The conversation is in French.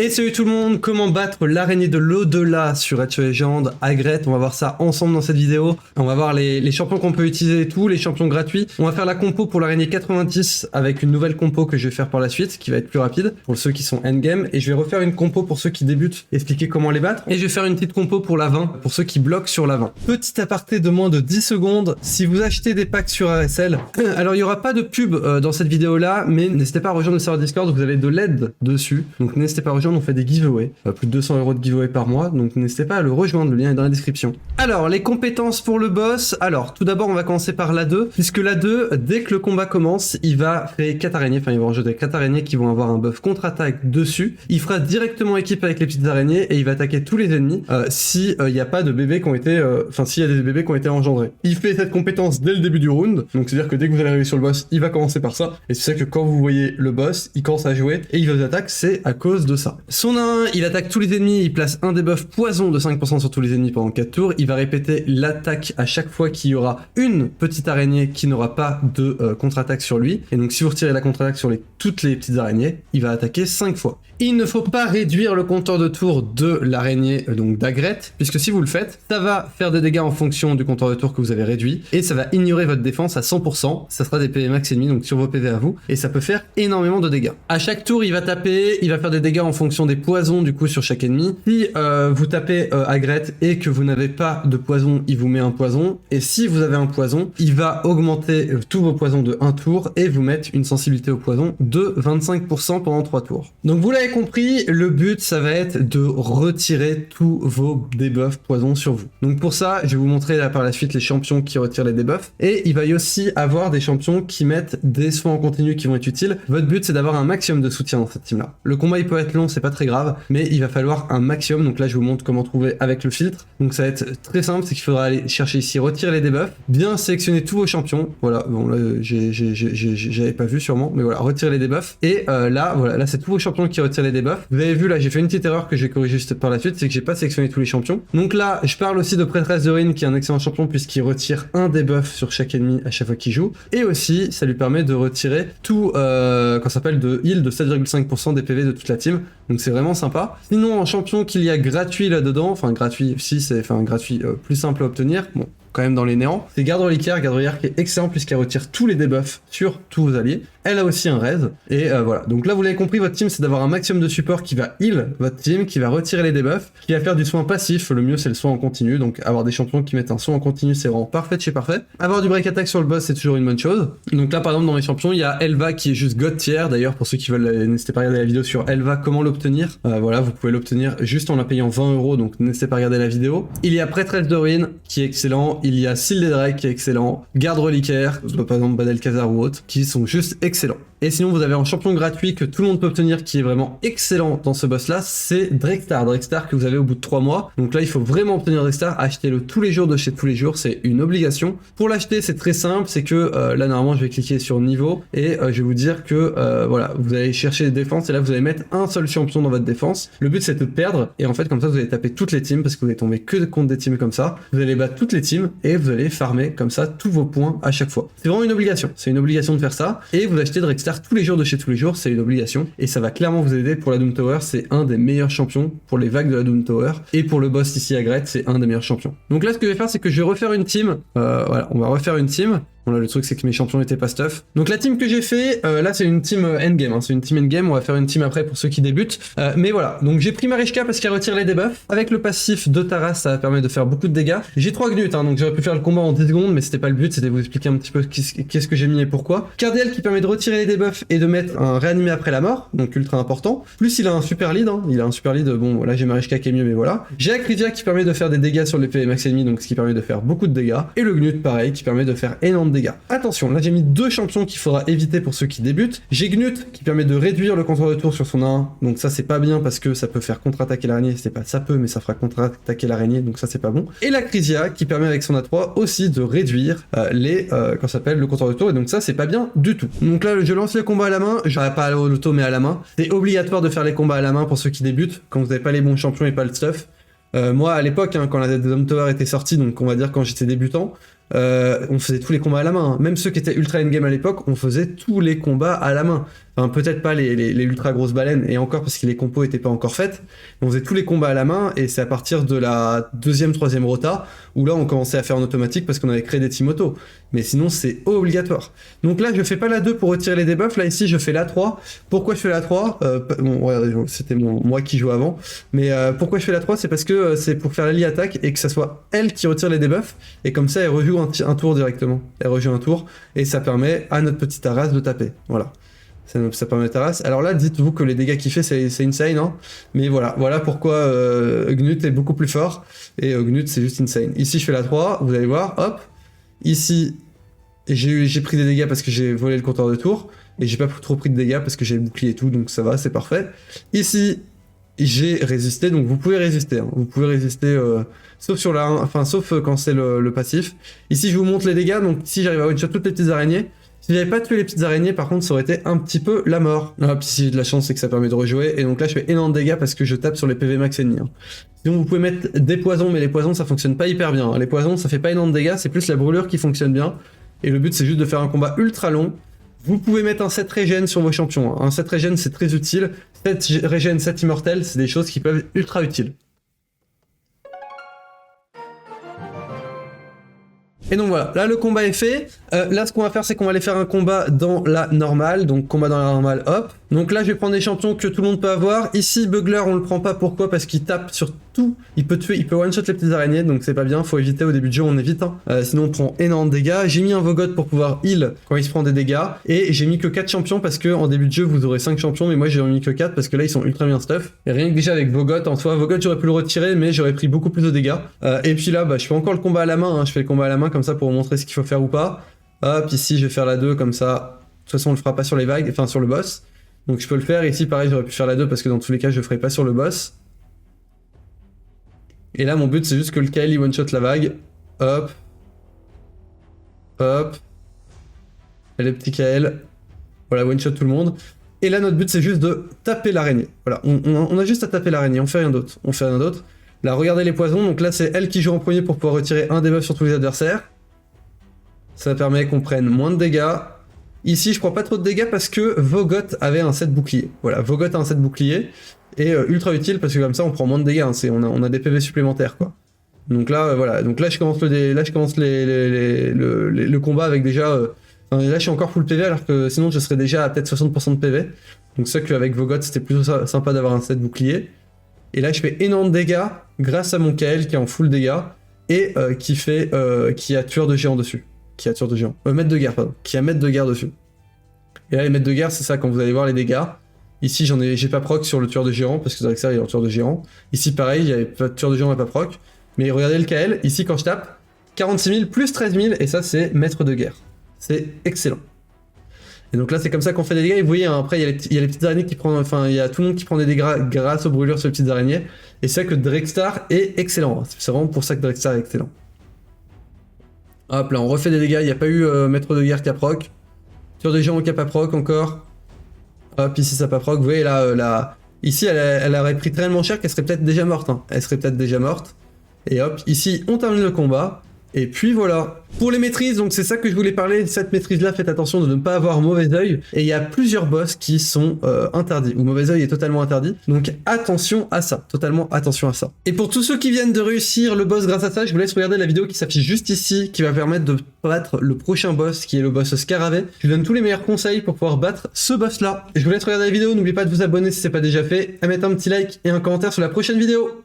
Et salut tout le monde, comment battre l'araignée de l'au-delà sur Edge of Legends, Aggret, on va voir ça ensemble dans cette vidéo. On va voir les champions qu'on peut utiliser et tout, les champions gratuits. On va faire la compo pour l'araignée 90 avec une nouvelle compo que je vais faire par la suite, qui va être plus rapide pour ceux qui sont endgame. Et je vais refaire une compo pour ceux qui débutent, expliquer comment les battre. Et je vais faire une petite compo pour la 20, pour ceux qui bloquent sur la 20. Petit aparté de moins de 10 secondes, si vous achetez des packs sur RSL, alors il n'y aura pas de pub dans cette vidéo-là, mais n'hésitez pas à rejoindre le serveur Discord, vous avez de l'aide dessus. Donc n'hésitez pas à rejoindre, on fait des giveaways, plus de 200 € de giveaway par mois, donc n'hésitez pas à le rejoindre, le lien est dans la description. Alors, les compétences pour le boss, alors tout d'abord on va commencer par l'A2, puisque l'A2, dès que le combat commence, il va créer 4 araignées, enfin il va rajouter 4 araignées qui vont avoir un buff contre-attaque dessus, il fera directement équipe avec les petites araignées et il va attaquer tous les ennemis si il n'y a pas de bébés qui ont été, s'il y a des bébés qui ont été engendrés. Il fait cette compétence dès le début du round, donc c'est à dire que dès que vous allez arriver sur le boss, il va commencer par ça, et c'est ça que quand vous voyez le boss, il commence à jouer et il vous attaque, c'est à cause de ça. Son 1, il attaque tous les ennemis, il place un debuff poison de 5% sur tous les ennemis pendant 4 tours, il va répéter l'attaque à chaque fois qu'il y aura une petite araignée qui n'aura pas de contre-attaque sur lui, et donc si vous retirez la contre-attaque sur toutes les petites araignées, il va attaquer 5 fois. Il ne faut pas réduire le compteur de tours de l'araignée, donc d'Aggret, puisque si vous le faites, ça va faire des dégâts en fonction du compteur de tours que vous avez réduit, et ça va ignorer votre défense à 100%, ça sera des PV max ennemis, donc sur vos PV à vous, et ça peut faire énormément de dégâts. À chaque tour, il va taper, il va faire des dégâts en fonction des poisons du coup sur chaque ennemi. Si vous tapez Aggret et que vous n'avez pas de poison, il vous met un poison, et si vous avez un poison, il va augmenter tous vos poisons de 1 tour, et vous mettre une sensibilité au poison de 25% pendant 3 tours. Donc vous l'avez compris, le but ça va être de retirer tous vos debuffs poison sur vous. Donc pour ça, je vais vous montrer là par la suite les champions qui retirent les debuffs, et il va y aussi avoir des champions qui mettent des soins en continu qui vont être utiles. Votre but c'est d'avoir un maximum de soutien dans cette team là. Le combat il peut être long, c'est pas très grave, mais il va falloir un maximum, donc là je vous montre comment trouver avec le filtre. Donc ça va être très simple, c'est qu'il faudra aller chercher ici, retirer les debuffs, bien sélectionner tous vos champions, voilà, bon là j'avais pas vu sûrement, mais voilà, retirer les debuffs, et là, voilà, là c'est tous vos champions qui retirent les debuffs. Vous avez vu là, j'ai fait une petite erreur que je vais corriger juste par la suite, c'est que j'ai pas sélectionné tous les champions. Donc là, je parle aussi de Prêtresse de Ruine qui est un excellent champion puisqu'il retire un debuff sur chaque ennemi à chaque fois qu'il joue, et aussi ça lui permet de retirer tout, quand ça s'appelle de heal de 7,5% des PV de toute la team, donc c'est vraiment sympa. Sinon en champion qu'il y a gratuit là-dedans, enfin gratuit, si c'est enfin gratuit plus simple à obtenir, bon, quand même dans les néants, c'est Garde Reliquaire qui est excellent puisqu'elle retire tous les debuffs sur tous vos alliés. Elle a aussi un raise, et voilà. Donc là vous l'avez compris, votre team c'est d'avoir un maximum de support qui va heal votre team, qui va retirer les debuffs, qui va faire du soin passif, le mieux c'est le soin en continu, donc avoir des champions qui mettent un soin en continu c'est vraiment parfait de chez parfait. Avoir du break attack sur le boss c'est toujours une bonne chose. Donc là par exemple dans mes champions il y a Elva qui est juste God tier, d'ailleurs pour ceux qui veulent, n'hésitez pas à regarder la vidéo sur Elva, comment l'obtenir. Voilà, vous pouvez l'obtenir juste en la payant 20 €, donc n'hésitez pas à regarder la vidéo. Il y a Prêtresse de Ruine qui est excellent, il y a Seal des Drake qui est excellent, Garde Reliquaire, par exemple Badalkazar ou autre, qui sont juste excellents. Et sinon vous avez un champion gratuit que tout le monde peut obtenir qui est vraiment excellent dans ce boss là, c'est Drek'Star, que vous avez au bout de 3 mois. Donc là il faut vraiment obtenir Drek'Star, achetez-le tous les jours de chez tous les jours, c'est une obligation. Pour l'acheter c'est très simple, c'est que là normalement je vais cliquer sur niveau, et je vais vous dire que voilà, vous allez chercher les défenses, et là vous allez mettre un seul champion dans votre défense. Le but c'est de perdre, et en fait comme ça vous allez taper toutes les teams, parce que vous allez tomber que contre des teams comme ça, vous allez battre toutes les teams, et vous allez farmer comme ça tous vos points à chaque fois. C'est vraiment une obligation, c'est une obligation de faire ça, et vous achetez Drek'Star tous les jours de chez tous les jours, c'est une obligation, et ça va clairement vous aider pour la Doom Tower, c'est un des meilleurs champions pour les vagues de la Doom Tower, et pour le boss ici Aggret, c'est un des meilleurs champions. Donc là ce que je vais faire c'est que je vais refaire une team, voilà, on va refaire une team. Bon là le truc c'est que mes champions étaient pas stuff. Donc la team que j'ai fait, là c'est une team endgame, hein, c'est une team endgame, on va faire une team après pour ceux qui débutent. Mais voilà, donc j'ai pris Mariska parce qu'elle retire les debuffs. Avec le passif de Taras ça va permettre de faire beaucoup de dégâts. J'ai 3 Gnut, hein, donc j'aurais pu faire le combat en 10 secondes, mais c'était pas le but, c'était de vous expliquer un petit peu qu'est-ce que j'ai mis et pourquoi. Cardiel qui permet de retirer les debuffs et de mettre un réanimé après la mort, donc ultra important. Plus il a un super lead, hein, il a un super lead, bon là j'ai Mariska qui est mieux mais voilà. J'ai Acridia qui permet de faire des dégâts sur les PV max ennemis, donc ce qui permet de faire beaucoup de dégâts. Et le Gnut pareil qui permet de faire énormément de dégâts. Attention, là j'ai mis 2 champions qu'il faudra éviter pour ceux qui débutent. J'ai Gnut qui permet de réduire le compteur de tour sur son 1, donc ça c'est pas bien parce que ça peut faire contre-attaquer l'araignée, c'est pas ça peut mais ça fera contre-attaquer l'araignée, donc ça c'est pas bon. Et la Crisia qui permet avec son A3 aussi de réduire quand ça s'appelle le compteur de tour, et donc ça c'est pas bien du tout. Donc là je lance les combats à la main, j'aurais pas à l'auto mais à la main. C'est obligatoire de faire les combats à la main pour ceux qui débutent, quand vous avez pas les bons champions et pas le stuff. Moi à l'époque hein, quand la Doom Tower était sortie, donc on va dire quand j'étais débutant, on faisait tous les combats à la main, hein. Même ceux qui étaient ultra endgame à l'époque, on faisait tous les combats à la main. Enfin, peut-être pas les ultra grosses baleines, et encore parce que les compos étaient pas encore faites. On faisait tous les combats à la main, et c'est à partir de la deuxième, troisième rota, où là on commençait à faire en automatique parce qu'on avait créé des team auto. Mais sinon c'est obligatoire. Donc là je fais pas la 2 pour retirer les debuffs, là ici je fais la 3. Pourquoi je fais la 3 bon, ouais, c'était moi qui jouais avant. Mais pourquoi je fais la 3, c'est parce que c'est pour faire l'ally attaque, et que ça soit elle qui retire les debuffs, et comme ça elle rejoue un tour directement. Elle rejoue un tour, et ça permet à notre petite Taras de taper. Voilà. Ça permet de Taras. Alors là, dites-vous que les dégâts qu'il fait, c'est insane, hein. Mais voilà pourquoi Gnut est beaucoup plus fort. Et Gnut, c'est juste insane. Ici, je fais la 3, vous allez voir, hop. Ici, j'ai pris des dégâts parce que j'ai volé le compteur de tour. Et j'ai pas trop pris de dégâts parce que j'ai le bouclier et tout, donc ça va, c'est parfait. Ici, j'ai résisté, donc vous pouvez résister. Hein. Vous pouvez résister, sauf sur la 1, enfin, sauf quand c'est le passif. Ici, je vous montre les dégâts, donc si j'arrive à one-shot toutes les petites araignées. Si j'avais pas tué les petites araignées, par contre, ça aurait été un petit peu la mort. Ah, puis si j'ai de la chance, c'est que ça permet de rejouer. Et donc là, je fais énormément de dégâts parce que je tape sur les PV max ennemis. Hein. Sinon, vous pouvez mettre des poisons, mais les poisons, ça fonctionne pas hyper bien. Hein. Les poisons, ça fait pas énormément de dégâts, c'est plus la brûlure qui fonctionne bien. Et le but, c'est juste de faire un combat ultra long. Vous pouvez mettre un set régène sur vos champions. Hein. Un set régène, c'est très utile. 7 régène, 7 immortel, c'est des choses qui peuvent être ultra utiles. Et donc voilà, là le combat est fait. Là ce qu'on va faire, c'est qu'on va aller faire un combat dans la normale. Donc combat dans la normale, hop. Donc là je vais prendre des champions que tout le monde peut avoir. Ici Bugler on le prend pas, pourquoi? Parce qu'il tape sur tout. Il peut tuer, il peut one shot les petites araignées, donc c'est pas bien, faut éviter au début de jeu, on évite. Hein. Sinon on prend énormément de dégâts. J'ai mis un Vogot pour pouvoir heal quand il se prend des dégâts. Et j'ai mis que 4 champions parce que en début de jeu vous aurez 5 champions, mais moi j'ai mis que 4 parce que là ils sont ultra bien stuff. Et rien que déjà avec Vogot, en soi, Vogot j'aurais pu le retirer, mais j'aurais pris beaucoup plus de dégâts. Et puis là, bah, je fais encore le combat à la main, hein. Je fais le combat à la main comme ça pour vous montrer ce qu'il faut faire ou pas. Hop, ici je vais faire la 2 comme ça. De toute façon on le fera pas sur les vagues, enfin sur le boss. Donc je peux le faire. Ici pareil j'aurais pu faire la 2 parce que dans tous les cas je le ferai pas sur le boss. Et là mon but c'est juste que le KL il one shot la vague. Hop. Hop. Et les petits KL. Voilà, one shot tout le monde. Et là notre but c'est juste de taper l'araignée. Voilà, on a juste à taper l'araignée, on fait rien d'autre. On fait rien d'autre. Là regardez les poisons, donc là c'est elle qui joue en premier pour pouvoir retirer un debuff sur tous les adversaires. Ça permet qu'on prenne moins de dégâts. Ici, je prends pas trop de dégâts parce que Vogot avait un set bouclier. Voilà, Vogot a un set bouclier. Et ultra utile parce que comme ça, on prend moins de dégâts. Hein. On a des PV supplémentaires, quoi. Donc là, voilà. Donc là, je commence le combat avec déjà... là, je suis encore full PV alors que sinon, je serais déjà à peut-être 60% de PV. Donc ça qu'avec Vogot, c'était plutôt sympa d'avoir un set bouclier. Et là, je fais énormément de dégâts grâce à mon KL qui est en full dégâts et qui a tueur de géant dessus. Qui a tueur de géant. Maître de guerre, pardon. Qui a maître de guerre dessus. Et là, les maîtres de guerre, c'est ça, quand vous allez voir les dégâts. Ici, j'ai pas proc sur le tueur de géant, parce que avec ça, il y a un tueur de géant. Ici, pareil, il y avait pas de tueur de géant et pas proc. Mais regardez le KL, ici, quand je tape, 46 000 plus 13 000, et ça, c'est maître de guerre. C'est excellent. Et donc là, c'est comme ça qu'on fait des dégâts. Et vous voyez, hein, après, il y a les petites araignées qui prennent... Enfin, il y a tout le monde qui prend des dégâts grâce aux brûlures sur les petites araignées. Et c'est ça que Drekkstar est excellent. C'est vraiment pour ça que Drekkstar est excellent. Hop, là, on refait des dégâts. Il n'y a pas eu maître de guerre qui a proc. Tueur de géant qui a pas proc encore. Hop, ici, ça a pas proc. Vous voyez, là, ici, elle aurait pris tellement cher qu'elle serait peut-être déjà morte. Hein. Elle serait peut-être déjà morte. Et hop, ici, on termine le combat. Et puis voilà. Pour les maîtrises, donc c'est ça que je voulais parler. Cette maîtrise-là, faites attention de ne pas avoir mauvais œil. Et il y a plusieurs boss qui sont interdits, où mauvais œil est totalement interdit. Donc attention à ça, totalement attention à ça. Et pour tous ceux qui viennent de réussir le boss grâce à ça, je vous laisse regarder la vidéo qui s'affiche juste ici, qui va permettre de battre le prochain boss, qui est le boss Scaravet. Je vous donne tous les meilleurs conseils pour pouvoir battre ce boss-là. Je vous laisse regarder la vidéo, n'oubliez pas de vous abonner si c'est pas déjà fait, à mettre un petit like et un commentaire sur la prochaine vidéo.